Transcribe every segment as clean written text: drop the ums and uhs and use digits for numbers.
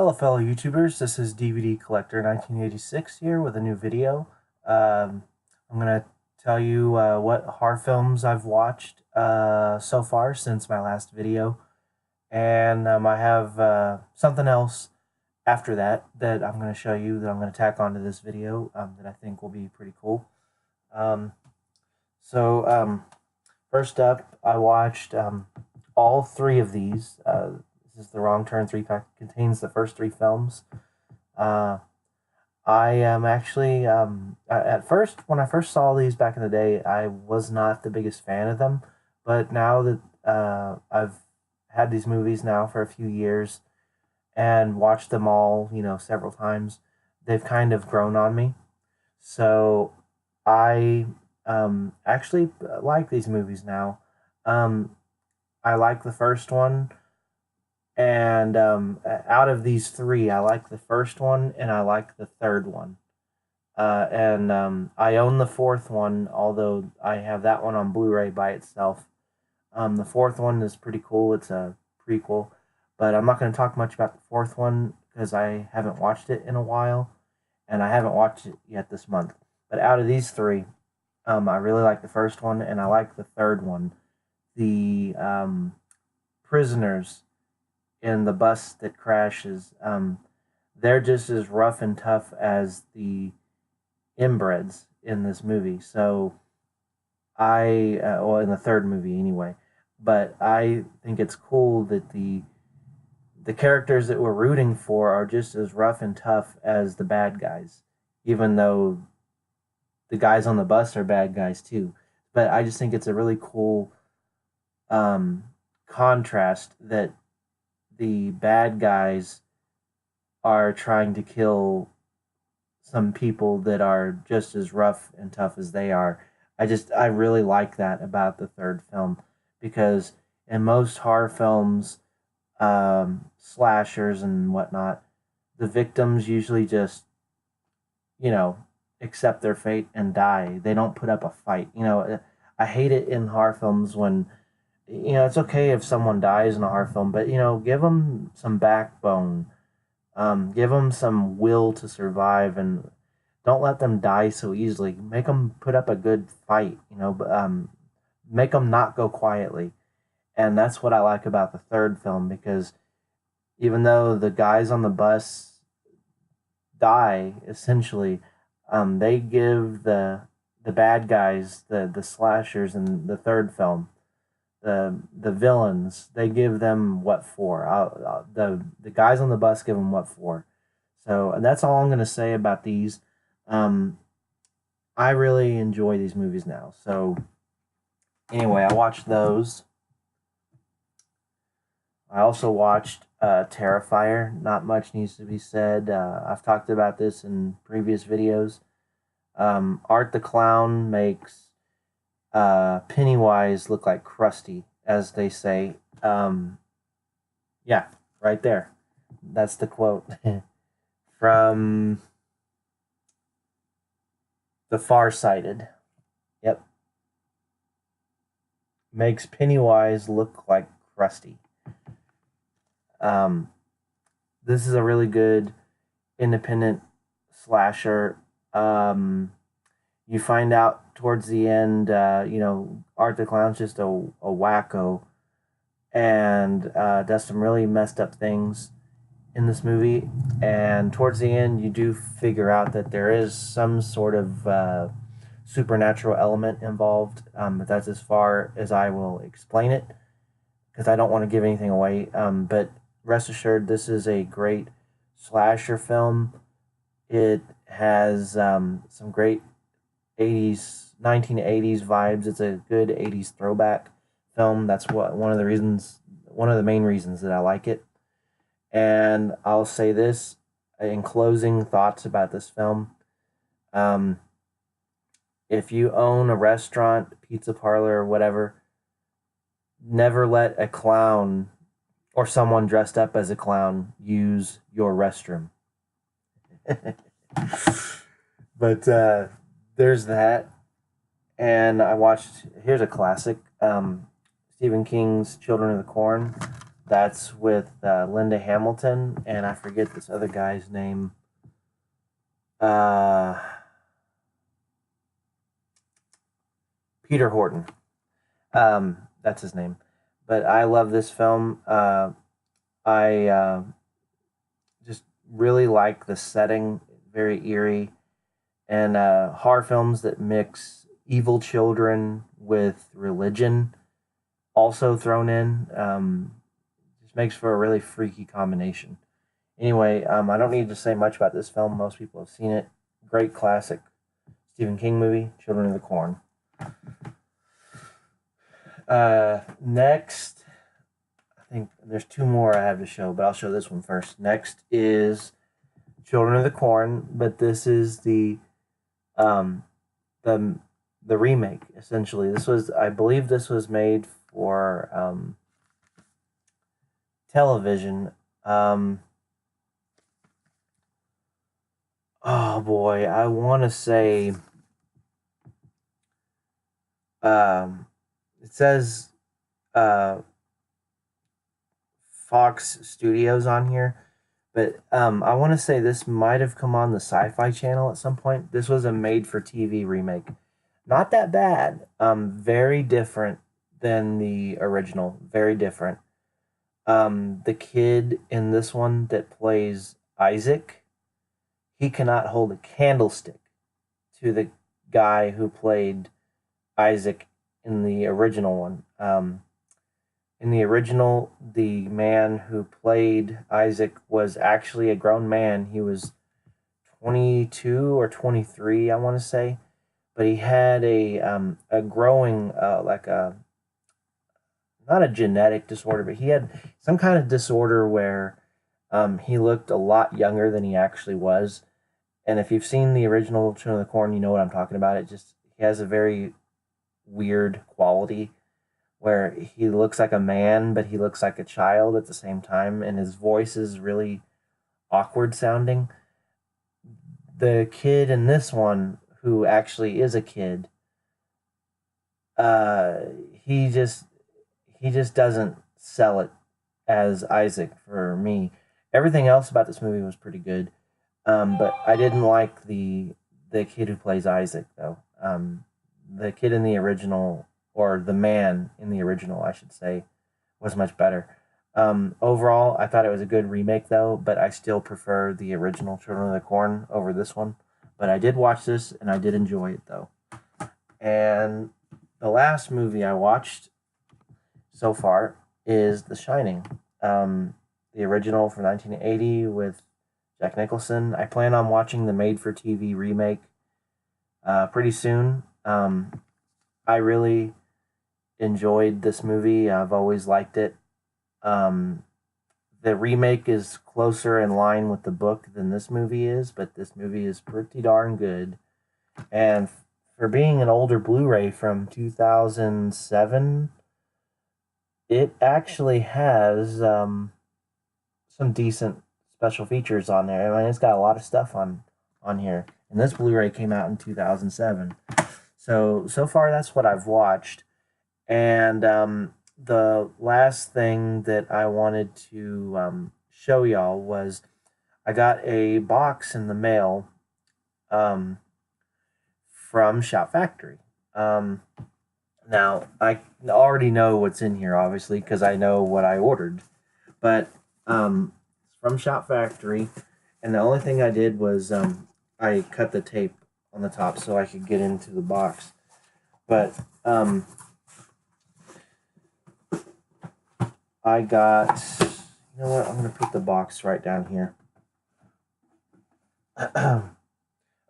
Hello, fellow YouTubers. This is DVD Collector 1986 here with a new video. I'm going to tell you what horror films I've watched so far since my last video. And I have something else after that I'm going to show you that I'm going to tack onto this video that I think will be pretty cool. Um, so, first up, I watched all three of these. This is the Wrong Turn 3-pack. Contains the first three films. Uh, I am actually, at first, when I first saw these back in the day, I was not the biggest fan of them. But now that I've had these movies now for a few years and watched them all, several times, they've kind of grown on me. So I actually like these movies now. Um, I like the first one, and out of these three, I like the first one and I like the third one. And I own the fourth one, although I have that one on Blu-ray by itself. The fourth one is pretty cool. It's a prequel, but I'm not going to talk much about the fourth one because I haven't watched it in a while, and I haven't watched it yet this month. But out of these three, I really like the first one, and I like the third one. The prisoners in the bus that crashes, they're just as rough and tough as the inbreds in this movie. So well, in the third movie anyway. But I think it's cool that the characters that we're rooting for are just as rough and tough as the bad guys, even though the guys on the bus are bad guys too. But I just think it's a really cool um, contrast that the bad guys are trying to kill some people that are just as rough and tough as they are. I really like that about the third film, because in most horror films, slashers and whatnot, the victims usually just, you know, accept their fate and die. They don't put up a fight. I hate it in horror films when, it's okay if someone dies in a horror film, but, give them some backbone. Give them some will to survive, and don't let them die so easily. Make them put up a good fight, make them not go quietly. And that's what I like about the third film, because even though the guys on the bus die, essentially, they give the bad guys, the slashers in the third film, the villains, they give them what for. The guys on the bus give them what for. So that's all I'm going to say about these. Um, I really enjoy these movies now. So anyway, I watched those. I also watched Terra Fire. Not much needs to be said. I've talked about this in previous videos. Art the Clown makes Pennywise look like Krusty, as they say. Yeah, right there. That's the quote from The Farsighted. Yep. Makes Pennywise look like Krusty. This is a really good independent slasher. You find out towards the end, Art the Clown's just a wacko, and does some really messed up things in this movie. And towards the end, you do figure out that there is some sort of supernatural element involved. But that's as far as I will explain it, because I don't want to give anything away. But rest assured, this is a great slasher film. It has some great 1980s vibes. It's a good 80s throwback film. That's one of the main reasons that I like it. And I'll say this in closing thoughts about this film. If you own a restaurant, pizza parlor, or whatever, never let a clown or someone dressed up as a clown use your restroom. But there's that. And I watched, here's a classic, Stephen King's Children of the Corn. That's with Linda Hamilton, and I forget this other guy's name. Uh, Peter Horton. That's his name. But I love this film. I just really like the setting, very eerie, and horror films that mix evil children with religion also thrown in. Just makes for a really freaky combination. Anyway, I don't need to say much about this film. Most people have seen it. Great classic Stephen King movie, Children of the Corn. Next, I think there's two more I have to show, but I'll show this one first. Next is Children of the Corn, but this is um, the the remake essentially. I believe this was made for television. Oh boy, I want to say it says uh, Fox Studios on here, but I want to say this might have come on the Sci-Fi Channel at some point. This was a made-for-TV remake. Not that bad. Very different than the original. Very different. The kid in this one that plays Isaac, he cannot hold a candlestick to the guy who played Isaac in the original one. In the original, the man who played Isaac was actually a grown man. He was 22 or 23, I want to say, but he had a growing like a not a genetic disorder, but he had some kind of disorder where he looked a lot younger than he actually was. And if you've seen the original Children of the Corn, you know what I'm talking about. It just he has a very weird quality where he looks like a man, but he looks like a child at the same time, and his voice is really awkward sounding. The kid in this one, who actually is a kid, uh, he just he just doesn't sell it as Isaac for me. Everything else about this movie was pretty good, but I didn't like the kid who plays Isaac though. The kid in the original, or the man in the original, I should say, was much better. Overall, I thought it was a good remake though, but I still prefer the original Children of the Corn over this one. But I did watch this and I did enjoy it though. And the last movie I watched so far is The Shining, the original from 1980 with Jack Nicholson. I plan on watching the made-for-TV remake pretty soon. I really enjoyed this movie. I've always liked it. The remake is closer in line with the book than this movie is, but this movie is pretty darn good. And for being an older Blu-ray from 2007, it actually has some decent special features on there. I mean, it's got a lot of stuff on here. And this Blu-ray came out in 2007. So far, that's what I've watched. And the last thing that I wanted to show y'all was I got a box in the mail um, from Shout Factory. Now, I already know what's in here, obviously, because I know what I ordered. But it's from Shout Factory, and the only thing I did was I cut the tape on the top so I could get into the box. But I got, you know what, I'm going to put the box right down here.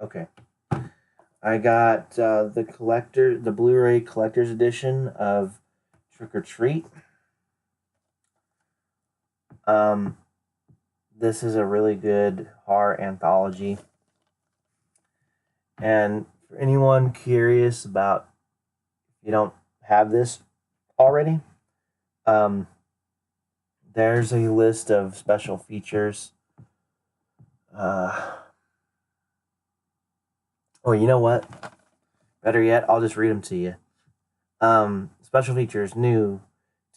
Okay. I got the Blu-ray collector's edition of Trick or Treat. This is a really good horror anthology. And for anyone curious about, if you don't have this already, there's a list of special features. Or you know what? Better yet, I'll just read them to you. Special features: new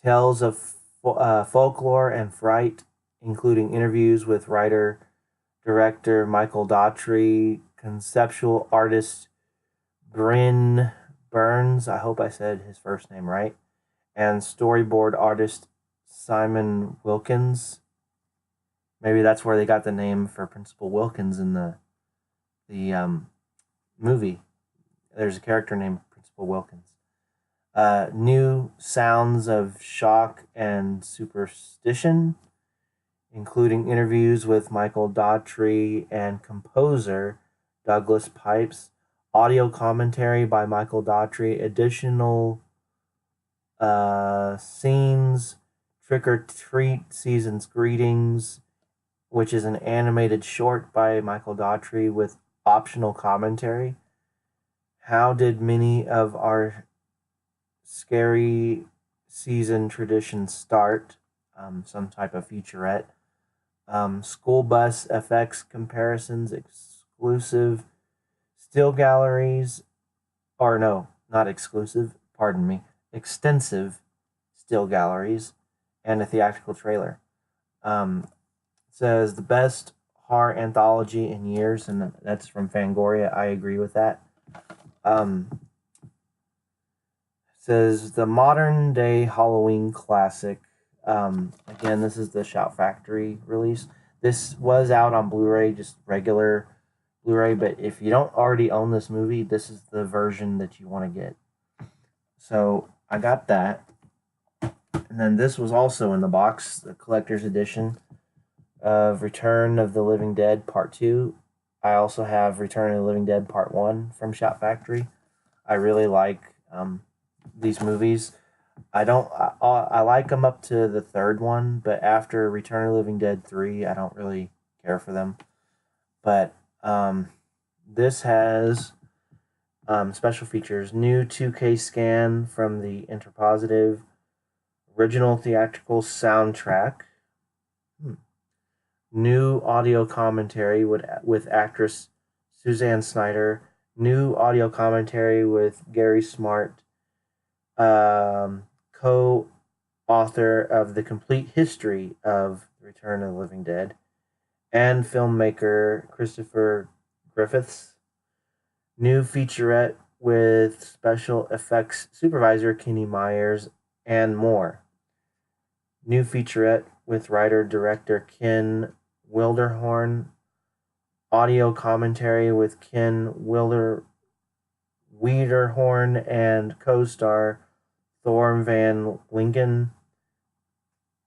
Tales of Folklore and Fright, including interviews with writer director Michael Daughtry, conceptual artist Bryn Burns, I hope I said his first name right, and storyboard artist Simon Wilkins. Maybe that's where they got the name for Principal Wilkins in the movie. There's a character named Principal Wilkins. New sounds of shock and superstition, including interviews with Michael Daughtry and composer Douglas Pipes, audio commentary by Michael Daughtry, additional scenes, Trick or Treat Season's Greetings, which is an animated short by Michael Daughtry with optional commentary. How did many of our scary season traditions start? Some type of featurette. School bus effects comparisons, exclusive still galleries, or no, not exclusive, pardon me, extensive still galleries, and a theatrical trailer. It says the best horror anthology in years, and that's from Fangoria. I agree with that. Says the modern day Halloween classic. Again, this is the Shout Factory release. This was out on Blu-ray, just regular Blu-ray, but if you don't already own this movie, this is the version that you want to get. So I got that. And then this was also in the box, the collector's edition of Return of the Living Dead Part 2. I also have Return of the Living Dead Part 1 from Shout Factory. I really like these movies. I like them up to the third one, but after Return of the Living Dead 3, I don't really care for them. But this has special features: new 2K scan from the Interpositive, original theatrical soundtrack, new audio commentary with actress Suzanne Snyder, new audio commentary with Gary Smart, co-author of the complete history of Return of the Living Dead, and filmmaker Christopher Griffiths. New featurette with special effects supervisor Kenny Myers, and more. New featurette with writer-director Ken Wilderhorn, audio commentary with Ken Wiederhorn and co-star Thor Van Lingen,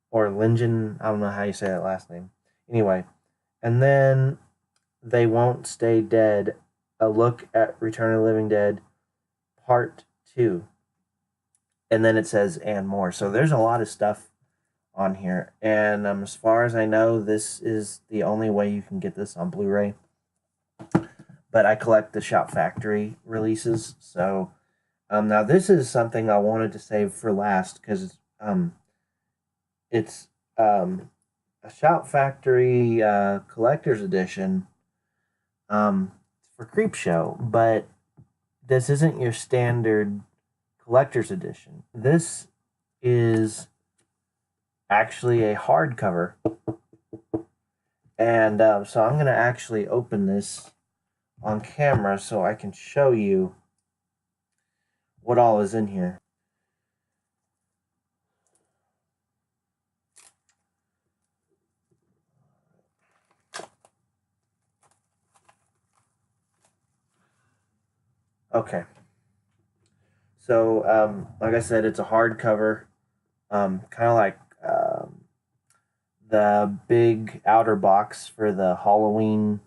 or Lingen, I don't know how you say that last name. Anyway, and then They Won't Stay Dead, a look at Return of the Living Dead Part 2. And then it says, and more. So there's a lot of stuff on here. And as far as I know, this is the only way you can get this on Blu-ray. But I collect the Shout Factory releases. So now this is something I wanted to save for last, because it's a Shout Factory collector's edition for Creepshow, but this isn't your standard collector's edition. This is actually a hardcover, and so I'm going to actually open this on camera so I can show you what all is in here. Okay. So, like I said, it's a hardcover, kind of like the big outer box for the Halloween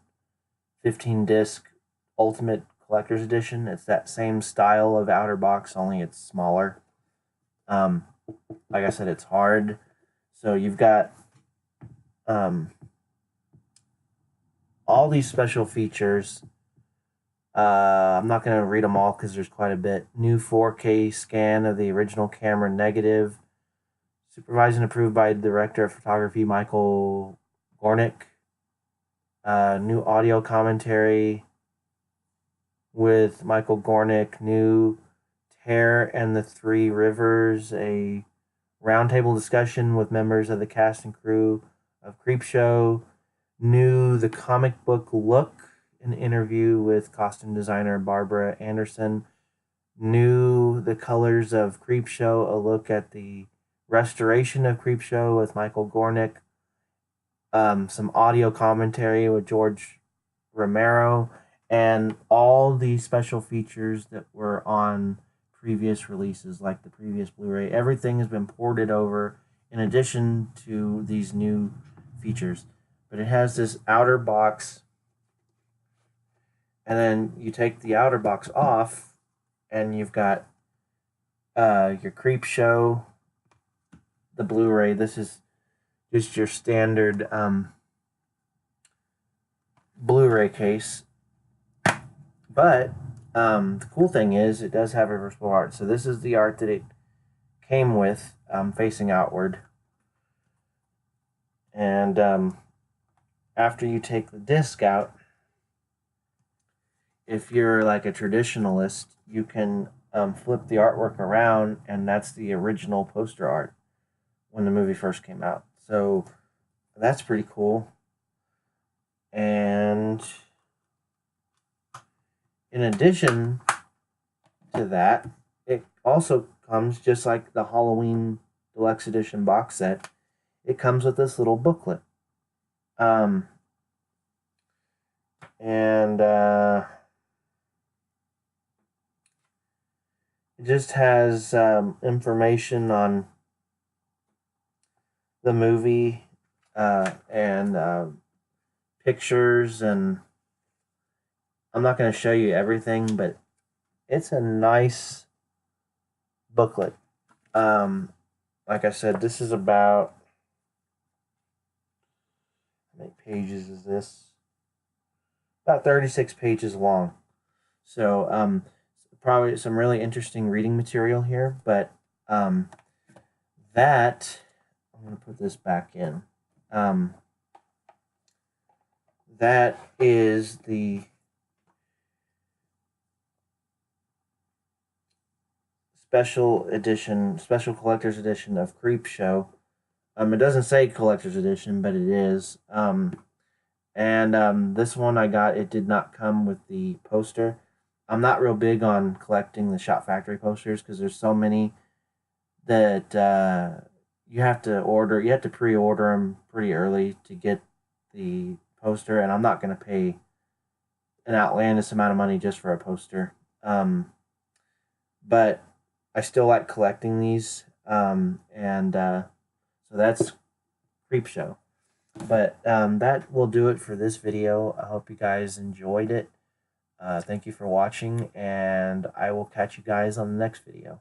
15-disc Ultimate Collector's Edition. It's that same style of outer box, only it's smaller. Like I said, it's hard. So you've got all these special features. I'm not going to read them all because there's quite a bit. New 4K scan of the original camera negative. Supervised and approved by director of photography Michael Gornick. New audio commentary with Michael Gornick. New Terra and the Three Rivers, a roundtable discussion with members of the cast and crew of Creepshow. New the comic book look, an interview with costume designer Barbara Anderson. New the colors of Creepshow, a look at the restoration of Creepshow with Michael Gornick. Some audio commentary with George Romero, and all the special features that were on previous releases, like the previous Blu-ray. Everything has been ported over in addition to these new features. But it has this outer box, and then you take the outer box off, and you've got your Creepshow, the Blu-ray. This is just your standard Blu-ray case. But the cool thing is it does have reversible art. So this is the art that it came with, facing outward. And after you take the disc out, if you're like a traditionalist, you can flip the artwork around, and that's the original poster art when the movie first came out. So that's pretty cool. And in addition to that, it also comes, just like the Halloween Deluxe Edition box set, it comes with this little booklet. It just has information on the movie and pictures, and I'm not going to show you everything, but it's a nice booklet. Like I said, this is about, how many pages is this? About 36 pages long. So probably some really interesting reading material here, but that, I'm going to put this back in. That is the special collector's edition of Creepshow. It doesn't say collector's edition, but it is. This one I got, it did not come with the poster. I'm not real big on collecting the Shop Factory posters because there's so many that you have to order. You have to pre-order them pretty early to get the poster, and I'm not going to pay an outlandish amount of money just for a poster. But I still like collecting these, so that's Creepshow. But that will do it for this video. I hope you guys enjoyed it. Thank you for watching, and I will catch you guys on the next video.